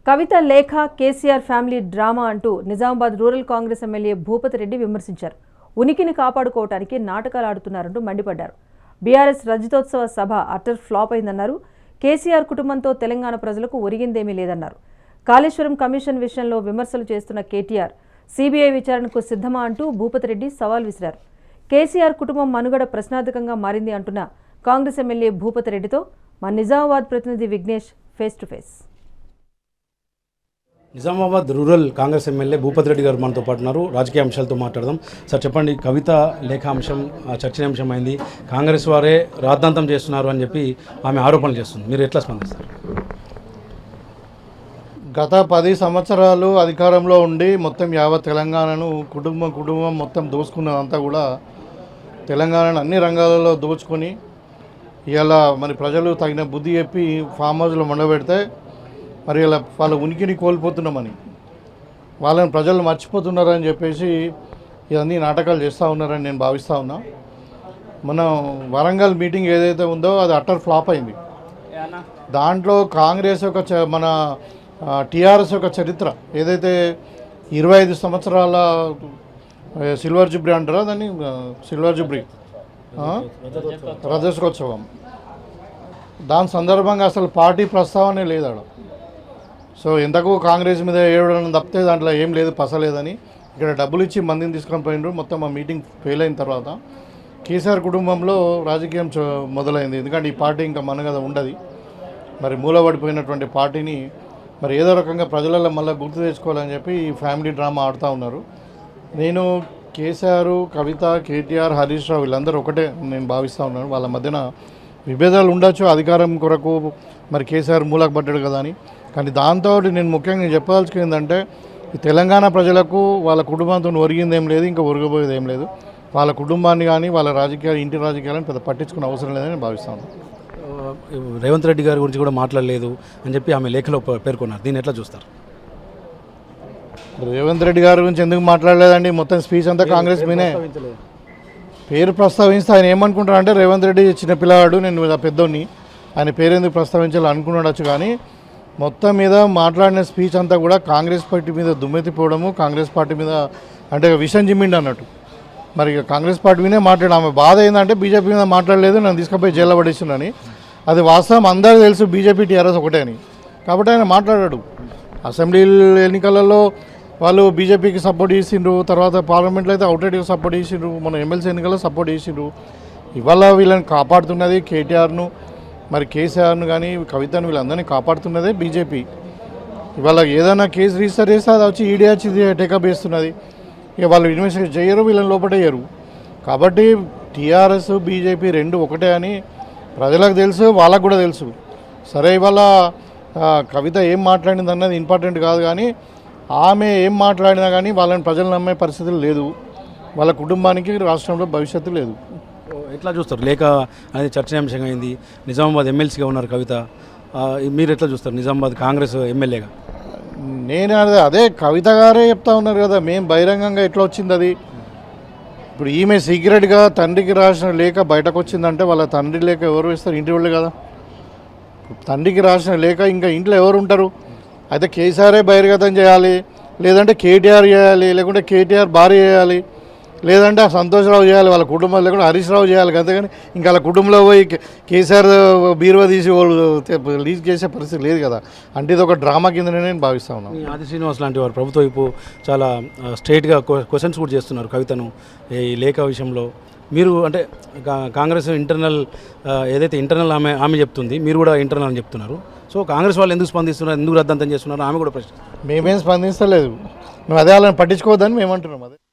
కవిత లేఖ KCR family drama అంటూ Nizamabad rural Congress MLA Bhupathi Reddy విమర్శించారు. ఉనికిని కాపాడుకోవడానికి నాటకాలు ఆడుతున్నారంటూ మండిపడ్డారు. బీఆర్ఎస్ రజతోత్సవ సభ అటర్ ఫ్లాప్ అయిందన్నారు. కేసీఆర్ కుటుంబంతో తెలంగాణ ప్రజలకు ఒరిగిందేమీ లేదన్నారు. కాళేశ్వరం కమిషన్ విషయంలో విమర్శలు చేస్తున్న కేటీఆర్ సీబీఐ విచారణకు సిద్ధమా అంటూ భూపతి రెడ్డి సవాల్ విసిరారు. కేసీఆర్ కుటుంబం మనుగడ ప్రశ్నార్థకంగా మారింది అంటున్న కాంగ్రెస్ ఎమ్మెల్యే భూపతి రెడ్డితో మా నిజామాబాద్ ప్రతినిధి Vignesh face to face. Nizamabad rural Congress MLA Bhupathi Reddy గారు మనతో పాటు ఉన్నారు. రాజకీయ అంశాలతో మాట్లాడదాం. సార్ చెప్పండి, కవిత లేఖాంశం చర్చనీయాంశం అయింది. కాంగ్రెస్ వారే రాద్ధాంతం చేస్తున్నారు అని చెప్పి ఆమె ఆరోపణలు చేస్తుంది. మీరు ఎట్లా స్పందిస్తారు? గత 10 సంవత్సరాలు అధికారంలో ఉండి మొత్తం యావత్ తెలంగాణను కుటుంబం మొత్తం దోచుకున్నదంతా కూడా తెలంగాణను అన్ని రంగాలలో దోచుకొని ఇలా మరి ప్రజలు తగిన బుద్ధి చెప్పి ఫామ్ హౌస్లో మండబెడితే మరి ఇలా వాళ్ళ ఉనికిని కోల్పోతున్నామని వాళ్ళని ప్రజలు మర్చిపోతున్నారని చెప్పేసి ఇవన్నీ నాటకాలు చేస్తూ ఉన్నారని నేను భావిస్తూ ఉన్నా. మనం వరంగల్ మీటింగ్ ఏదైతే ఉందో అది అటర్ ఫ్లాప్ అయింది. దాంట్లో కాంగ్రెస్ యొక్క మన టీఆర్ఎస్ యొక్క చరిత్ర ఏదైతే 25 సంవత్సరాల సిల్వర్ జూబ్లీ అంటారా దాన్ని, సిల్వర్ జూబ్లీ రజతోత్సవం, దాని సందర్భంగా అసలు పార్టీ ప్రస్తావనే లేదు ఆడ. సో ఎంతకు కాంగ్రెస్ మీద ఏడడం తప్పితే దాంట్లో ఏం లేదు, పసలేదని ఇక్కడ డబ్బులు ఇచ్చి మందిని తీసుకొని పోయినారు. మొత్తం ఆ మీటింగ్ ఫెయిల్ అయిన తర్వాత కేసీఆర్ కుటుంబంలో రాజకీయం మొదలైంది. ఎందుకంటే ఈ పార్టీ ఇంకా మనుగడ ఉండదు. మరి మూలపడిపోయినటువంటి పార్టీని మరి ఏదో రకంగా ప్రజలలో మళ్ళీ గుర్తు తెచ్చుకోవాలని చెప్పి ఈ ఫ్యామిలీ డ్రామా ఆడుతూ ఉన్నారు. నేను కేసీఆర్, కవిత, కేటీఆర్, హరీష్ రావు వీళ్ళందరూ ఒకటే నేను భావిస్తూ ఉన్నాను. వాళ్ళ మధ్యన విభేదాలు ఉండొచ్చు, అధికారం కొరకు మరి కేసీఆర్ మూలకు పడ్డాడు కదా అని. కానీ దాంతో నేను ముఖ్యంగా చెప్పాల్సింది ఏంటంటే ఈ తెలంగాణ ప్రజలకు వాళ్ళ కుటుంబంతో ఒరిగింది ఏం లేదు, ఇంకా ఒరగబోయేది ఏం లేదు. వాళ్ళ కుటుంబాన్ని కానీ వాళ్ళ రాజకీయాలు, ఇంటి రాజకీయాలను పెద్ద పట్టించుకునే అవసరం లేదని నేను భావిస్తాను. రేవంత్ రెడ్డి గారి గురించి కూడా మాట్లాడలేదు అని చెప్పి ఆమె లేఖలో పేర్కొన్నారు. దీన్ని ఎట్లా చూస్తారు? రేవంత్ రెడ్డి గారి గురించి ఎందుకు మాట్లాడలేదండి? మొత్తం స్పీచ్ అంతా కాంగ్రెస్ మీనే. పేరు ప్రస్తావిస్తే ఆయన ఏమనుకుంటారు అంటే రేవంత్ రెడ్డి చిన్న పిల్లవాడు, నేను పెద్దోడిని, ఆయన పేరు ఎందుకు ప్రస్తావించాలి అనుకున్నాడచ్చు. కానీ మొత్తం మీద మాట్లాడిన స్పీచ్ అంతా కూడా కాంగ్రెస్ పార్టీ మీద దుమ్మెత్తిపోవడము, కాంగ్రెస్ పార్టీ మీద అంటే విషం జిమ్మిండి అన్నట్టు. మరి కాంగ్రెస్ పార్టీ మీదే మాట్లాడు. ఆమె బాధ ఏంటంటే బీజేపీ మీద మాట్లాడలేదు, నన్ను తీసుకుపోయి జైల్లో పడేస్తున్నాని. అది వాస్తవం, అందరికీ తెలుసు బీజేపీ టీఆర్ఎస్ ఒకటే అని. కాబట్టి ఆయన మాట్లాడాడు. అసెంబ్లీ ఎన్నికలలో వాళ్ళు బీజేపీకి సపోర్ట్ చేసిండ్రు, తర్వాత పార్లమెంట్లో అయితే అవుట్రైట్గా సపోర్ట్ చేసిండ్రు, మన ఎమ్మెల్సీ ఎన్నికల్లో సపోర్ట్ చేసిండ్రు. ఇవాళ వీళ్ళని కాపాడుతున్నది కేటీఆర్ను, మరి కేసీఆర్ను కానీ కవితను వీళ్ళందరినీ కాపాడుతున్నదే బీజేపీ. ఇవాళ ఏదైనా కేసు రిజిస్టర్ చేస్తే అది వచ్చి ఈడీ వచ్చి టేకప్ చేస్తున్నది. ఇక వాళ్ళు ఇన్వెస్టిగేషన్ చేయరు, వీళ్ళని లోపటేయరు. కాబట్టి టీఆర్ఎస్ బీజేపీ రెండు ఒకటే అని ప్రజలకు తెలుసు, వాళ్ళకు కూడా తెలుసు. సరే, ఇవాళ కవిత ఏం మాట్లాడింది అన్నది ఇంపార్టెంట్ కాదు, కానీ ఆమె ఏం మాట్లాడినా కానీ వాళ్ళని ప్రజలు నమ్మే పరిస్థితులు లేదు. వాళ్ళ కుటుంబానికి రాష్ట్రంలో భవిష్యత్తు లేదు. ఎట్లా చూస్తారు? లేఖ అనేది చర్చనీయాంశంగా అయింది. నిజామాబాద్ ఎమ్మెల్సీగా ఉన్నారు కవిత. మీరు ఎట్లా చూస్తారు నిజామాబాద్ కాంగ్రెస్ ఎమ్మెల్యేగా? నేను అదే కవిత గారే చెప్తా ఉన్నారు కదా, మేము బహిరంగంగా ఎట్లా వచ్చింది అది. ఇప్పుడు ఈమె సీక్రెట్గా తండ్రికి రాసిన లేఖ బయటకు వచ్చిందంటే వాళ్ళ తండ్రి లేఖ ఎవరు వేస్తారు? ఇంటి వాళ్ళు కదా. తండ్రికి రాసిన లేఖ ఇంకా ఇంట్లో ఎవరు ఉంటారు? అయితే కేసీఆరే బహిర్గతం చేయాలి, లేదంటే కేటీఆర్ చేయాలి, లేకుంటే కేటీఆర్ భార్య చేయాలి, లేదంటే సంతోష్రావు చేయాలి, వాళ్ళ కుటుంబం లేకుండా హరీష్ రావు చేయాలి. అంతేగాని ఇంకా వాళ్ళ కుటుంబంలో పోయి కేసీఆర్ బీరువా తీసి వాళ్ళు లీజ్ చేసే పరిస్థితి లేదు కదా. అంటే ఇది ఒక డ్రామా కిందనే నేను భావిస్తా ఉన్నాను. ఆది శ్రీనివాస్ లాంటి వారు ప్రభుత్వ వైపు చాలా స్ట్రైట్గా క్వశ్చన్స్ కూడా చేస్తున్నారు కవితను ఈ లేఖ విషయంలో. మీరు అంటే కాంగ్రెస్ ఇంటర్నల్ ఏదైతే ఇంటర్నల్ ఆమె చెప్తుంది, మీరు కూడా ఇంటర్నల్ అని చెప్తున్నారు. సో కాంగ్రెస్ వాళ్ళు ఎందుకు స్పందిస్తున్నారు, ఎందుకు రద్దంతం చేస్తున్నారు ఆమె కూడా ప్రశ్న. మేమేం స్పందిస్తలేదు, మేము అదే వాళ్ళని పట్టించుకోవద్దని మేము అంటున్నాం. అదే